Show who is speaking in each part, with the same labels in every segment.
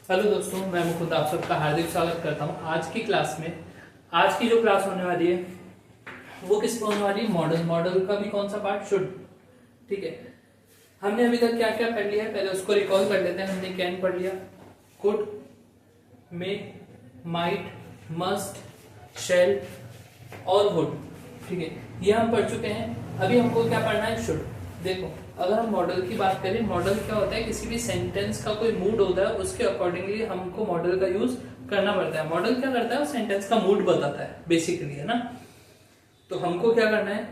Speaker 1: Hello दोस्तों, मैं मुकुंद आप सबका हार्दिक स्वागत करता हूं आज की क्लास में। आज की जो क्लास होने वाली है वो किस पर होने वाली है? मॉडल का भी कौन सा पार्ट? शुड। ठीक है, हमने अभी तक क्या क्या पढ़ लिया है पहले उसको रिकॉल कर लेते हैं। हमने कैन पढ़ लिया, कुड, मे, माइट, मस्ट, शैल और वुड। ठीक है, ये हम पढ़ चुके हैं। अभी हमको क्या पढ़ना है? शुड। देखो, अगर हम मॉडल की बात करें, मॉडल क्या होता है? किसी भी सेंटेंस का कोई मूड होता है, उसके अकॉर्डिंगली हमको मॉडल का यूज करना पड़ता है। मॉडल क्या करता है? सेंटेंस का मूड बताता है बेसिकली, है ना। तो हमको क्या करना है?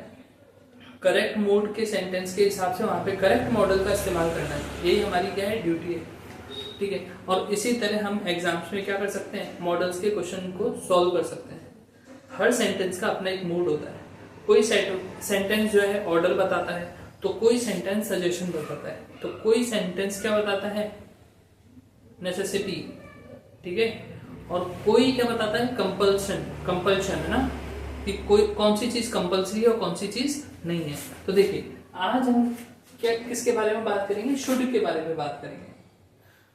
Speaker 1: करेक्ट मूड के सेंटेंस के हिसाब से वहां पे करेक्ट मॉडल का इस्तेमाल करना है। यही हमारी क्या है? ड्यूटी है। ठीक है, और इसी तरह हम एग्जाम्स में क्या कर सकते हैं? मॉडल्स के क्वेश्चन को सॉल्व कर सकते हैं। हर सेंटेंस का अपना एक मूड होता है। कोई सेंटेंस जो है ऑर्डर बताता है, तो कोई सेंटेंस सजेशन बताता है, तो कोई सेंटेंस क्या बताता है? नेसेसिटी। ठीक है, और कोई क्या बताता है? कंपल्शन, है ना, कि कोई कौन सी चीज कंपल्सरी है और कौन सी चीज नहीं है। तो देखिए, आज हम क्या किसके बारे में बात करेंगे? शुड के बारे में बात करेंगे।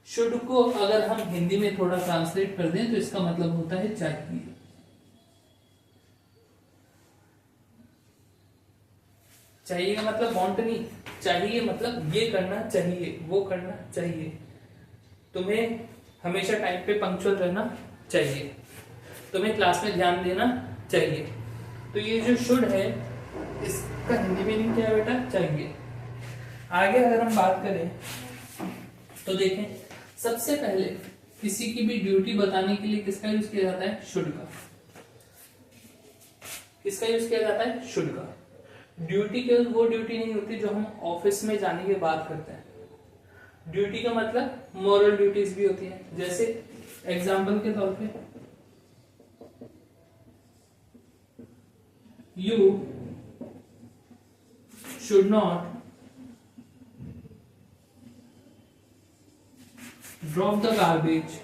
Speaker 1: शुड को अगर हम हिंदी में थोड़ा ट्रांसलेट कर दें तो इसका मतलब होता है चाहिए। चाहिए का मतलब वांट नहीं, चाहिए मतलब ये करना चाहिए, वो करना चाहिए। तुम्हें हमेशा टाइम पे पंक्चुअल रहना चाहिए, तुम्हें क्लास में ध्यान देना चाहिए। तो ये जो शुड है, इसका हिंदी मीनिंग क्या है बेटा? चाहिए। आगे अगर हम बात करें तो देखें, सबसे पहले किसी की भी ड्यूटी बताने के लिए किसका यूज किया जाता है? शुड का। किसका यूज किया जाता है? शुड का। ड्यूटी केवल वो ड्यूटी नहीं होती जो हम ऑफिस में जाने के बाद करते हैं। ड्यूटी का मतलब मॉरल ड्यूटीज भी होती हैं। जैसे एग्जाम्पल के तौर पे, you should not drop the garbage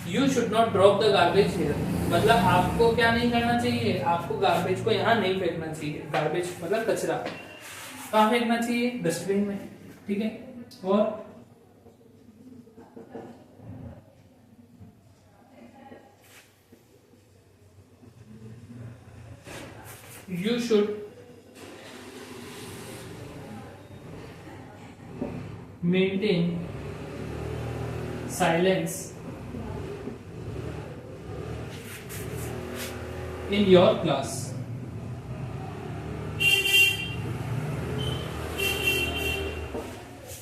Speaker 1: you should not drop the garbage here, मतलब आपको क्या नहीं करना चाहिए? आपको गार्बेज को यहाँ नहीं फेंकना चाहिए। गार्बेज मतलब कचरा। कहाँ फेंकना चाहिए? डस्टबिन में। ठीक है, और you should maintain silence in your class।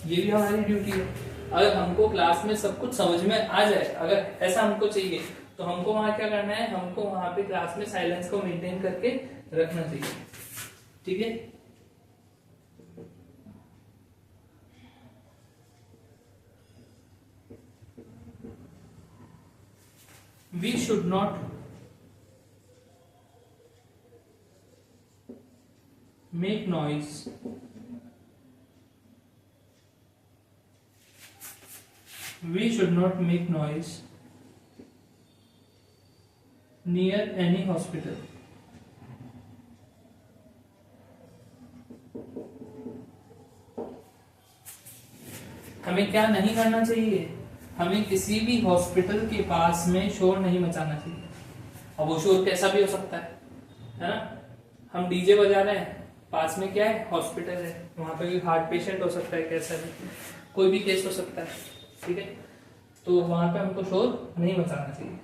Speaker 1: ये भी हमारी ड्यूटी है। अगर हमको क्लास में सब कुछ समझ में आ जाए, अगर ऐसा हमको चाहिए, तो हमको वहां क्या करना है? हमको वहां पे क्लास में साइलेंस को मेंटेन करके रखना चाहिए। ठीक है, we should not make noise we should not make noise near any hospital। हमें क्या नहीं करना चाहिए? हमें किसी भी हॉस्पिटल के पास में शोर नहीं मचाना चाहिए। अब वो शोर कैसा भी हो सकता है ना। हम डीजे बजा रहे हैं, पास में क्या है? हॉस्पिटल है, वहां पे भी हार्ट पेशेंट हो सकता है, कैसा भी कोई भी केस हो सकता है। ठीक है, तो वहां पे हमको शोर नहीं मचाना चाहिए।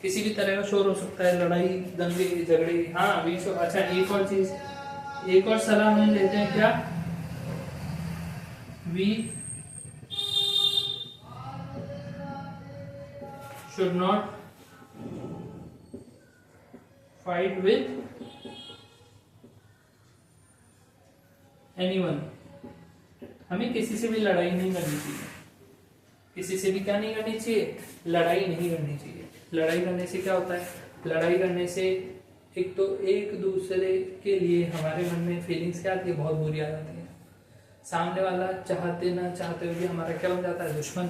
Speaker 1: किसी भी तरह का शोर हो सकता है, लड़ाई, दंगे, झगड़े। हाँ, बीच। अच्छा, एक और चीज, एक और सलाह हम लेते हैं, क्या? We should not fight with anyone. हमें किसी से भी लड़ाई नहीं करनी चाहिए। किसी से भी क्या नहीं करनी चाहिए? लड़ाई नहीं करनी चाहिए। लड़ाई करने से क्या होता है? लड़ाई करने से एक तो एक दूसरे के लिए हमारे मन में फीलिंग्स क्या आती है? बहुत बुरी आ जाती है। सामने वाला चाहते ना चाहते हुए भी हमारा क्या बन जाता है? दुश्मन।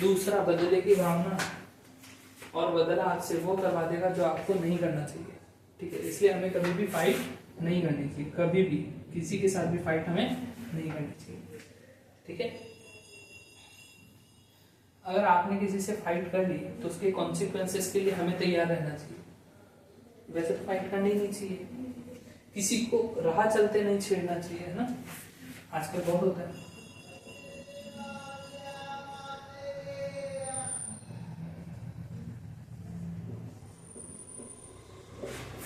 Speaker 1: दूसरा, बदले की भावना, और बदला आपसे वो करवा देगा जो आपको नहीं करना चाहिए। ठीक है, इसलिए हमें कभी भी फाइट नहीं करनी चाहिए, कभी भी किसी के साथ भी फाइट हमें नहीं करनी चाहिए। ठीक है, अगर आपने किसी से फाइट कर ली तो उसके कॉन्सिक्वेंसेस के लिए हमें तैयार रहना चाहिए। वैसे तो फाइट करनी नहीं चाहिए, किसी को राह चलते नहीं छेड़ना चाहिए, है ना, आजकल बहुत होता है।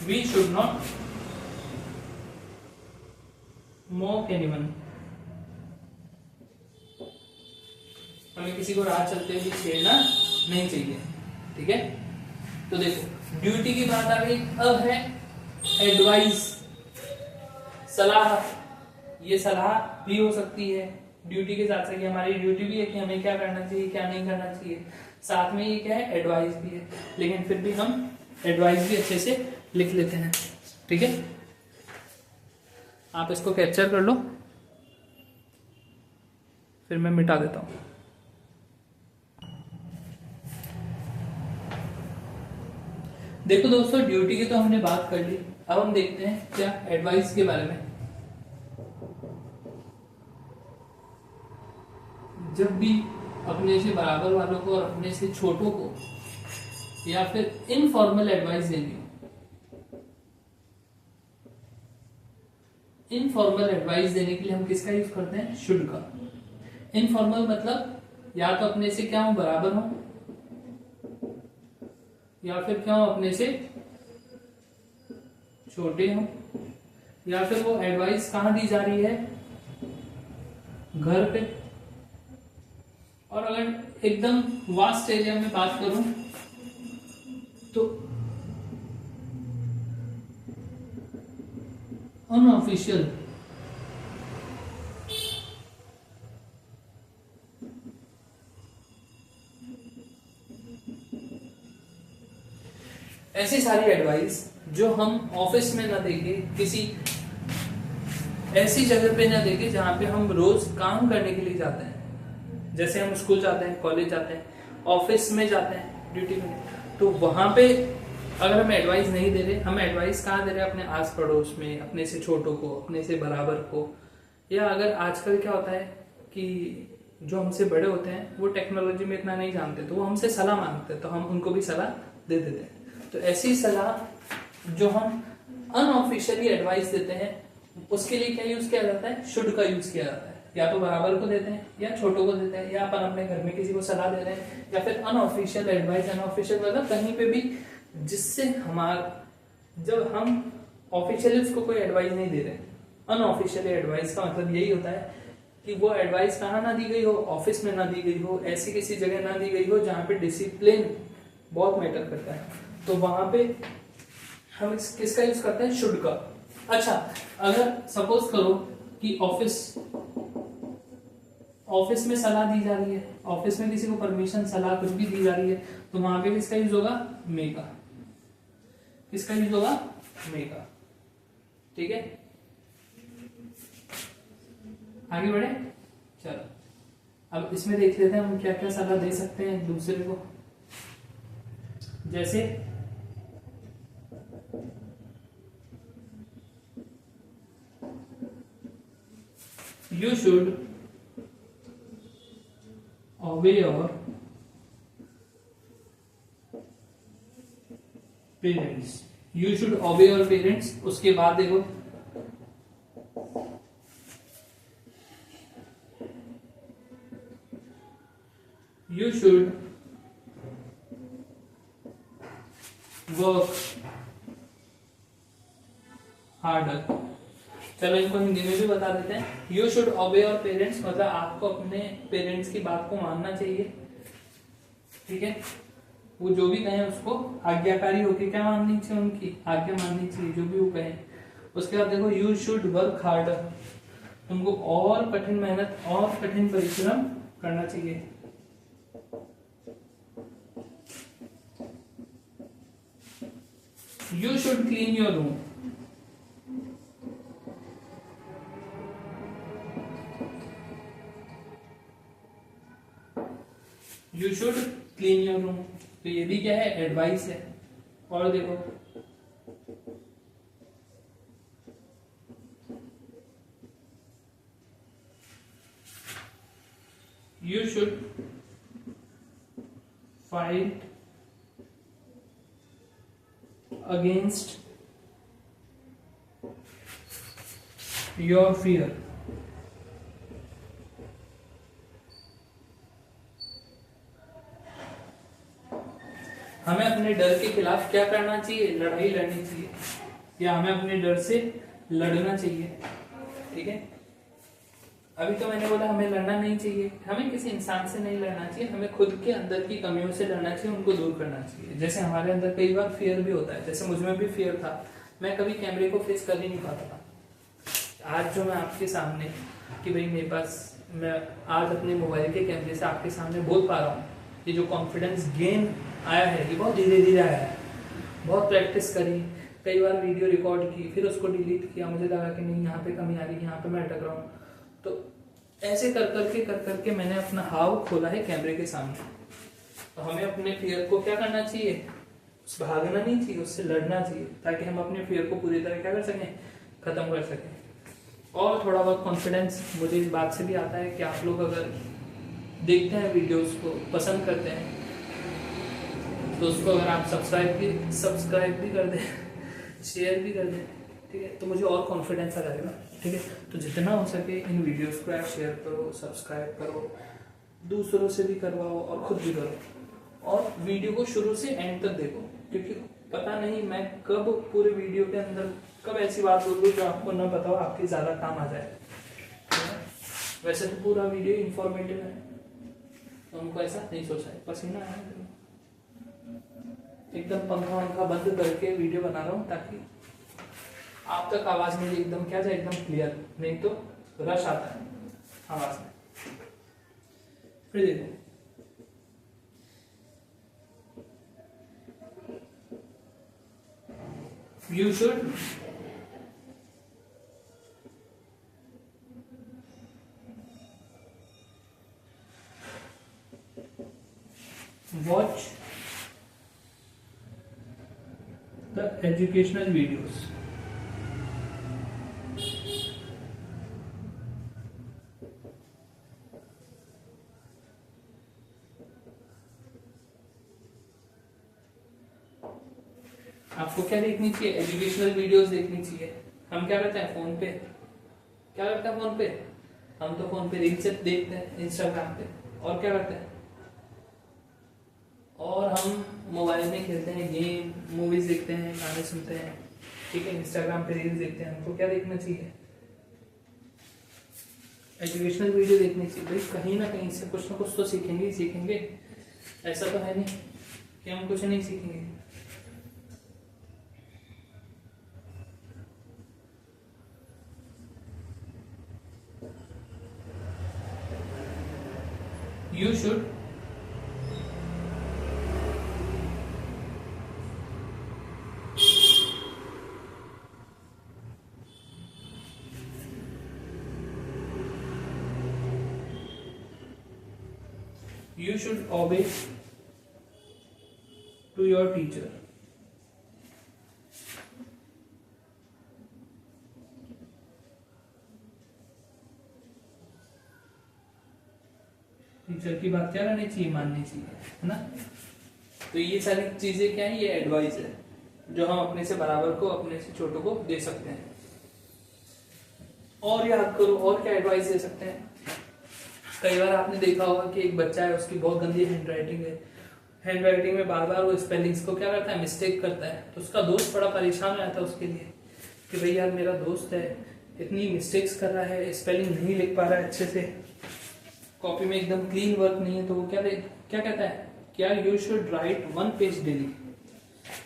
Speaker 1: We should not mock anyone. हमें किसी को राह चलते हुए छेड़ना नहीं चाहिए। ठीक है, तो देखो ड्यूटी की बात आ गई, अब है एडवाइस, सलाह। ये सलाह भी हो सकती है ड्यूटी के साथ साथ, हमारी ड्यूटी भी है कि हमें क्या करना चाहिए क्या नहीं करना चाहिए, साथ में ये क्या है एडवाइस भी है, लेकिन फिर भी हम एडवाइस भी अच्छे से लिख लेते हैं। ठीक है, आप इसको कैप्चर कर लो, फिर मैं मिटा देता हूं। देखो दोस्तों, ड्यूटी की तो हमने बात कर ली, अब हम देखते हैं क्या एडवाइस के बारे में। जब भी अपने से बराबर वालों को और अपने से छोटों को या फिर इनफॉर्मल एडवाइस देनी हो, इनफॉर्मल एडवाइस देने के लिए हम किसका यूज करते हैं, शुड का। इनफॉर्मल मतलब या तो अपने से क्या हो बराबर हो, या फिर क्या हो अपने से छोटे हो, या फिर वो एडवाइस कहां दी जा रही है, घर पे। और अगर एकदम वास्ट एरिया में बात करूं तो अनऑफिशियल, ऐसी सारी एडवाइस जो हम ऑफिस में ना देंगे, किसी ऐसी जगह पे ना देंगे जहां पे हम रोज काम करने के लिए जाते हैं। जैसे हम स्कूल जाते हैं, कॉलेज जाते हैं, ऑफिस में जाते हैं ड्यूटी में, तो वहां पे अगर हम एडवाइस नहीं दे रहे, हम एडवाइस कहाँ दे रहे हैं, अपने आस पड़ोस में, अपने से छोटों को, अपने से बराबर को। या अगर आजकल क्या होता है कि जो हमसे बड़े होते हैं वो टेक्नोलॉजी में इतना नहीं जानते, तो वो हमसे सलाह मांगते हैं, तो हम उनको भी सलाह दे देते हैं। तो ऐसी सलाह जो हम अनऑफिशियली एडवाइस देते हैं, उसके लिए क्या यूज किया जाता है, शुड का यूज किया जाता है। या तो बराबर को देते हैं या छोटों को देते हैं, या अपन अपने घर में किसी को सलाह दे रहे हैं, या फिर अनऑफिशियल एडवाइस। अनऑफिशियल मतलब कहीं पे भी जिससे जब हम ऑफिशियली उसको कोई एडवाइस नहीं दे रहे। अनऑफिशियल एडवाइस का मतलब यही होता है कि वो एडवाइस कहाँ ना दी गई हो, ऑफिस में ना दी गई हो, ऐसी किसी जगह ना दी गई हो जहाँ पे डिसिप्लिन बहुत मैटर करता है, तो वहां पे हम किसका यूज करते हैं, शुड का। अच्छा, अगर सपोज करो कि ऑफिस में सलाह दी जा रही है, ऑफिस में किसी को परमिशन सलाह कुछ भी दी जा रही है, तो वहां पे किसका यूज होगा, मे का। किसका यूज होगा, मे का। ठीक है, आगे बढ़े, चलो अब इसमें देख लेते हैं हम क्या क्या सलाह दे सकते हैं एक दूसरे को। जैसे you should obey your parents, you should obey your parents। उसके बाद देखो you should work harder। चलो इनको हिंदी में भी बता देते हैं। यू शुड ओबे योर पेरेंट्स मतलब आपको अपने पेरेंट्स की बात को मानना चाहिए। ठीक है, वो जो भी कहें उसको आज्ञाकारी होकर क्या माननी चाहिए, उनकी आज्ञा माननी चाहिए जो भी वो कहें। उसके बाद देखो यू शुड वर्क हार्डर, तुमको और कठिन मेहनत और कठिन परिश्रम करना चाहिए। You should clean your room, you should clean your room, तो ये भी क्या है, एडवाइस है। और देखो you should fight against your fear. हमें अपने डर के खिलाफ क्या करना चाहिए? लड़ाई लड़नी चाहिए, या हमें अपने डर से लड़ना चाहिए। ठीक है, अभी तो मैंने बोला हमें लड़ना नहीं चाहिए, हमें किसी इंसान से नहीं लड़ना चाहिए, हमें खुद के अंदर की कमियों से लड़ना चाहिए, उनको दूर करना चाहिए। जैसे हमारे अंदर कई बार फियर भी होता है, जैसे मुझ में भी फियर था, मैं कभी कैमरे को फेस कर ही नहीं पाता था। आज जो मैं आपके सामने कि भाई मेरे पास, मैं आज अपने मोबाइल के कैमरे से आपके सामने बोल पा रहा हूँ, ये जो कॉन्फिडेंस गेन आया है ये बहुत धीरे धीरे आया है। बहुत प्रैक्टिस करी, कई बार वीडियो रिकॉर्ड की, फिर उसको डिलीट किया, मुझे लगा कि नहीं यहाँ पे कमी आ रही है, यहाँ पे मैं अटक रहा हूँ। तो ऐसे कर करके मैंने अपना हाव खोला है कैमरे के सामने। तो हमें अपने फियर को क्या करना चाहिए? भागना नहीं चाहिए, उससे लड़ना चाहिए, ताकि हम अपने फियर को पूरी तरह क्या कर सकें? खत्म कर सकें। और थोड़ा बहुत कॉन्फिडेंस मुझे इस बात से भी आता है कि आप लोग अगर देखते हैं वीडियोस को, पसंद करते हैं, तो उसको अगर आप सब्सक्राइब भी कर दें, शेयर भी कर दें, ठीक है, तो मुझे और कॉन्फिडेंस आ जाएगा। ठीक है, तो जितना हो सके इन वीडियोस को आप शेयर करो, सब्सक्राइब करो, दूसरों से भी करवाओ और खुद भी करो, और वीडियो को शुरू से एंड तक देखो, क्योंकि पता नहीं मैं कब पूरे वीडियो के अंदर कब ऐसी बात बोल दूँ जो आपको न पता हो, आपके ज़्यादा काम आ जाए। वैसे तो पूरा वीडियो इंफॉर्मेटिव है, तो हमको ऐसा नहीं सोचा है। पसीना है, एकदम पंखा वंखा बंद करके वीडियो बना रहा हूँ, ताकि आप तक आवाज मेरी एकदम क्या जाए, एकदम क्लियर, नहीं तो रश आता है आवाज में। फिर देखो, you should watch the educational videos. आपको क्या देखनी चाहिए? एजुकेशनल वीडियोस देखनी चाहिए। हम क्या करते हैं फोन पे, क्या करते हैं फोन पे? हम तो फोन पे रील्स देखते हैं, इंस्टाग्राम पे, और क्या करते हैं? और हम मोबाइल में खेलते हैं गेम, मूवीज देखते हैं, गाने सुनते हैं, ठीक है, इंस्टाग्राम पे रील्स देखते हैं। हमको क्या देखना चाहिए? एजुकेशनल वीडियो देखनी चाहिए। भाई कहीं ना कहीं से कुछ ना कुछ तो सीखेंगे ही सीखेंगे, ऐसा तो है नहीं कि हम कुछ नहीं सीखेंगे। You should obey to your teacher. Teacher की बात क्या रहनी चाहिए? माननी चाहिए, है ना। तो ये सारी चीजें क्या है? ये एडवाइस है जो हम अपने से बराबर को, अपने से छोटों को दे सकते हैं। और याद करो, और क्या एडवाइस दे सकते हैं? कई बार आपने देखा होगा कि एक बच्चा है, उसकी बहुत गंदी हैंडराइटिंग है, हैंडराइटिंग में बार बार वो स्पेलिंग्स को क्या करता है? मिस्टेक करता है। तो उसका दोस्त बड़ा परेशान हो जाता है उसके लिए कि भाई यार मेरा दोस्त है, इतनी मिस्टेक्स कर रहा है, स्पेलिंग नहीं लिख पा रहा है अच्छे से, कॉपी में एकदम क्लीन वर्क नहीं है। तो वो क्या कहता है? क्या you should write 1 page daily.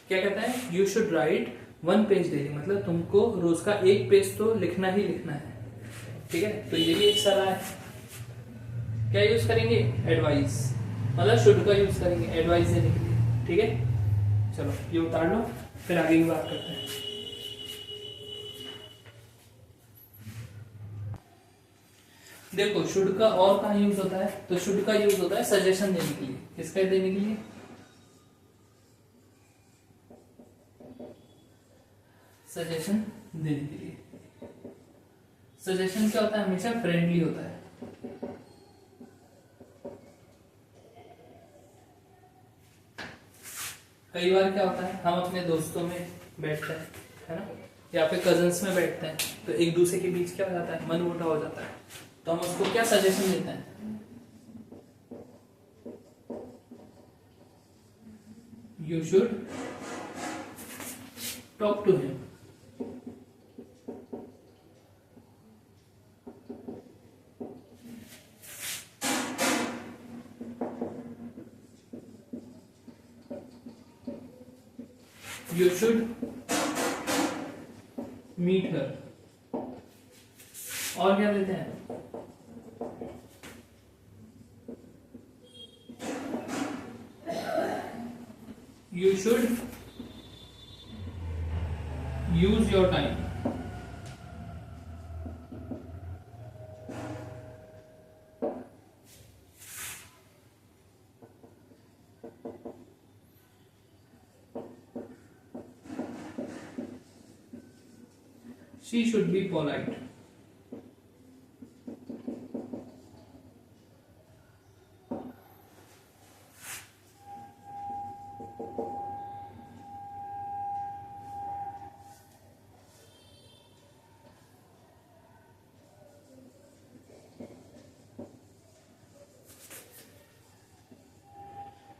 Speaker 1: क्या कहता है? You should write 1 page daily, मतलब तुमको रोज का 1 पेज तो लिखना ही लिखना है। ठीक है, तो ये भी एक सलाह है। क्या यूज करेंगे? एडवाइस, मतलब शुड का यूज करेंगे एडवाइस देने के लिए। ठीक है, चलो ये उतार लो, फिर आगे की बात करते हैं। देखो शुड का और कहाँ यूज होता है? तो शुड का यूज होता है सजेशन देने के लिए। किसका देने के लिए? सजेशन देने के लिए। सजेशन क्या होता है? हमेशा फ्रेंडली होता है। कई बार क्या होता है, हम अपने दोस्तों में बैठते हैं, है ना, या फिर कजन्स में बैठते हैं, तो एक दूसरे के बीच क्या हो जाता है, मन मुटाव हो जाता है, तो हम उसको क्या सजेशन देते हैं, you should talk to him. You should meet her। और क्या देते हैं, you should use your time। She should be polite।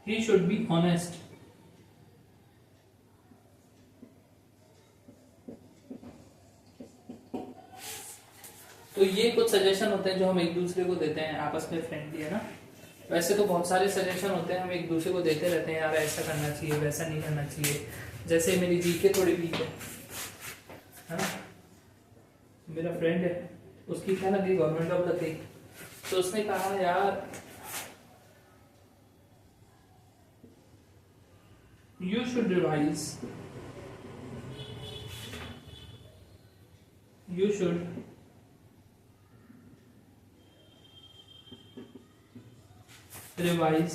Speaker 1: He should be honest। तो ये कुछ सजेशन होते हैं जो हम एक दूसरे को देते हैं आपस में, फ्रेंडली, है ना। वैसे तो बहुत सारे सजेशन होते हैं हम एक दूसरे को देते रहते हैं, यार ऐसा करना चाहिए, वैसा नहीं करना चाहिए। जैसे मेरी जीके थोड़ी वीक है ना, मेरा फ्रेंड है, उसकी क्या लग गई, गवर्नमेंट जॉब लग गई, तो उसने कहा यार you should revise, you should revise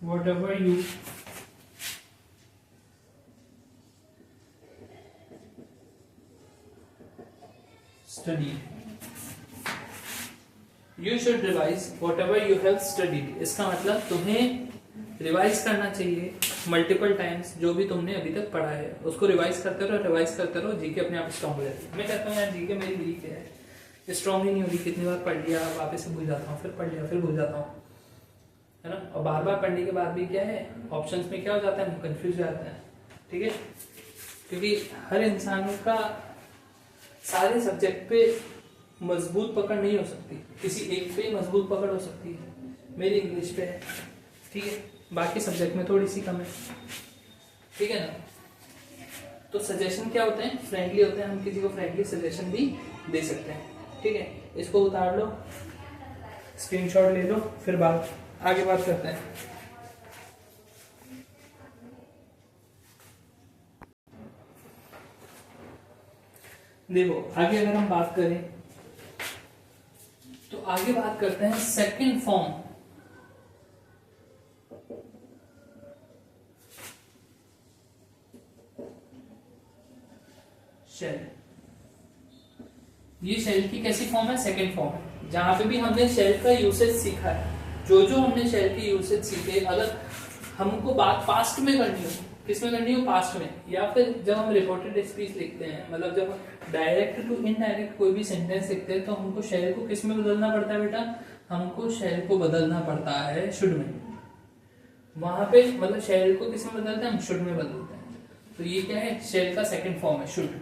Speaker 1: whatever you studied। You should revise whatever you have studied। इसका मतलब तुम्हें रिवाइज करना चाहिए मल्टीपल टाइम्स, जो भी तुमने अभी तक पढ़ा है उसको रिवाइज करते रहो, रिवाइज करते रहो, जीके अपने आप स्ट्रॉन्ग हो जाती है। मैं कहता हूँ यार जीके मेरी वीक है, स्ट्रॉन्ग ही नहीं होगी, कितनी बार पढ़ लिया वापस से भूल जाता हूँ, फिर पढ़ लिया फिर भूल जाता हूँ, है ना। और बार बार पढ़ने के बाद भी क्या है, ऑप्शंस में क्या हो जाता है, हम कंफ्यूज हो जाते हैं, ठीक है। क्योंकि हर इंसान का सारे सब्जेक्ट पे मजबूत पकड़ नहीं हो सकती, किसी एक पे मजबूत पकड़ हो सकती है, मेरी इंग्लिश पे है, ठीक है, बाकी सब्जेक्ट में थोड़ी सी कम है, ठीक है ना। तो सजेशन क्या होते हैं, फ्रेंडली होते हैं, हम किसी को फ्रेंडली सजेशन भी दे सकते हैं, ठीक है। इसको उतार लो, स्क्रीनशॉट ले लो, फिर आगे बात करते हैं। देखो आगे अगर हम बात करें तो आगे बात करते हैं सेकंड फॉर्म। शेल, ये शेल की कैसी फॉर्म है, सेकंड फॉर्म है, जहां पे भी हमने शेल का यूसेज सीखा है, जो हमने शेल के यूसेज सीखे, अगर हमको बात पास्ट में करनी हो, किस में करनी हो, पास्ट में, या फिर जब हम रिपोर्टेड स्पीच लिखते हैं, मतलब जब डायरेक्ट टू इनडायरेक्ट कोई भी सेंटेंस लिखते हैं, तो हमको शेल को किस में बदलना पड़ता है बेटा, हमको शेल को बदलना पड़ता है शुड में। वहां पे मतलब शेल को किस में बदलते हैं, हम शुड में बदलते हैं। तो ये क्या है, शेल का सेकंड फॉर्म है शुड।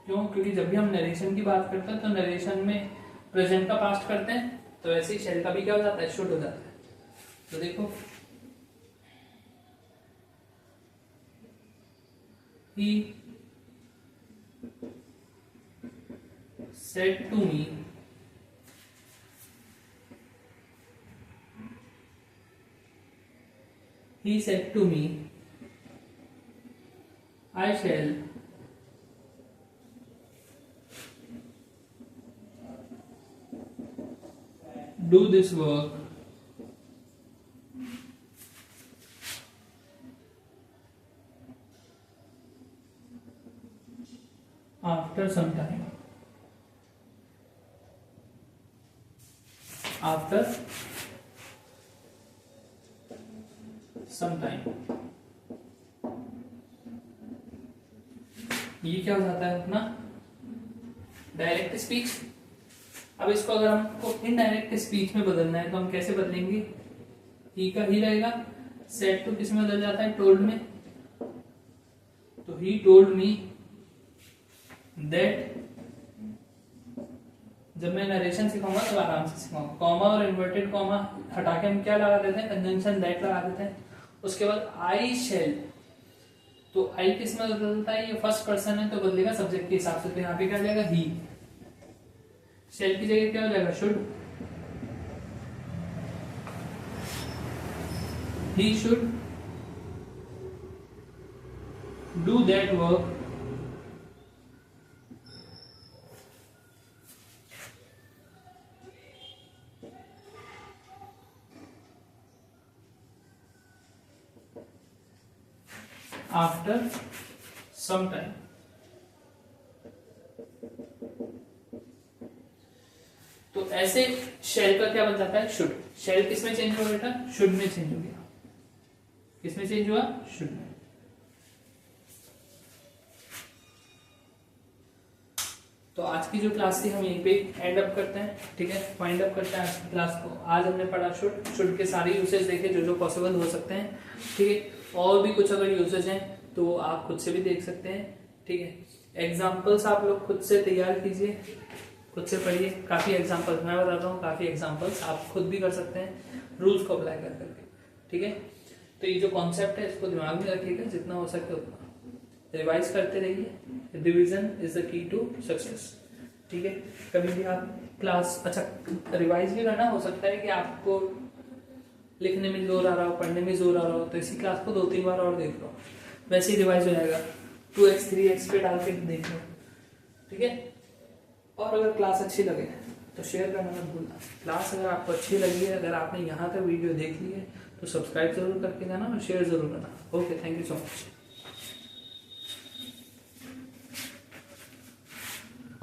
Speaker 1: क्यों, क्योंकि जब भी हम नरेशन की बात करते हैं तो नरेशन में प्रेजेंट का पास्ट करते हैं, तो ऐसे ही शेल का भी क्या हो जाता है, शुड हो जाता है। तो देखो he said to me, he said to me, I shall do this work after some time, after some time. ये क्या हो जाता है अपना डायरेक्ट स्पीच। अब इसको अगर हमको इनडायरेक्ट स्पीच में बदलना है तो हम कैसे बदलेंगे, ही का ही रहेगा, सेड टू किस में बदल जाता है, टोल्ड में। तो ही टोल्ड मी दैट, जब मैं नरेशन सिखाऊंगा तो आराम से सिखाऊंगा। कॉमा और इन्वर्टेड कॉमा हटा के हम क्या लगा देते हैं, कंजंक्शन दैट लगा देते हैं। उसके बाद आई शेल, तो आई किस में बदलता है, ये फर्स्ट पर्सन है तो बदलेगा सब्जेक्ट के हिसाब से, तो यहाँ पे क्या जाएगा ही। शेल की जगह क्या हो जाएगा, should. He should do that work after some time. तो ऐसे शेल का क्या बन जाता है, शुड। शेल किस में चेंज हुआ बेटा, शुड में चेंज हो गया। किस में चेंज हुआ, शुड में। तो आज की जो क्लास थी हम यहीं पे एंड अप करते हैं, ठीक है, वाइंड अप करते हैं आज की क्लास को। आज हमने पढ़ा शुड, शुड के सारे यूसेज देखे जो जो पॉसिबल हो सकते हैं, ठीक है। और भी कुछ अगर यूसेज हैं तो आप खुद से भी देख सकते हैं, ठीक है। एग्जाम्पल्स आप लोग खुद से तैयार कीजिए, खुद से पढ़िए। काफी एग्जाम्पल्स मैं बताता हूँ, काफी एग्जाम्पल्स आप खुद भी कर सकते हैं रूल्स को अप्लाई कर करके, ठीक है। तो ये जो कॉन्सेप्ट है इसको दिमाग में रखिएगा, जितना हो सके उतना रिवाइज करते रहिए। Revision is the key to success, ठीक है। कभी भी आप क्लास, अच्छा रिवाइज भी करना, हो सकता है कि आपको लिखने में जोर आ रहा हो, पढ़ने में जोर आ रहा हो, तो इसी क्लास को 2-3 बार और देख लो, वैसे ही रिवाइज हो जाएगा। 2x 3x पे डाल के देख लो, ठीक है। और अगर क्लास अच्छी लगे तो शेयर करना मत भूलना। क्लास अगर आपको अच्छी लगी है, अगर आपने यहाँ तक वीडियो देख ली है तो सब्सक्राइब जरूर करके जाना और शेयर जरूर करना। Okay, thank you so much.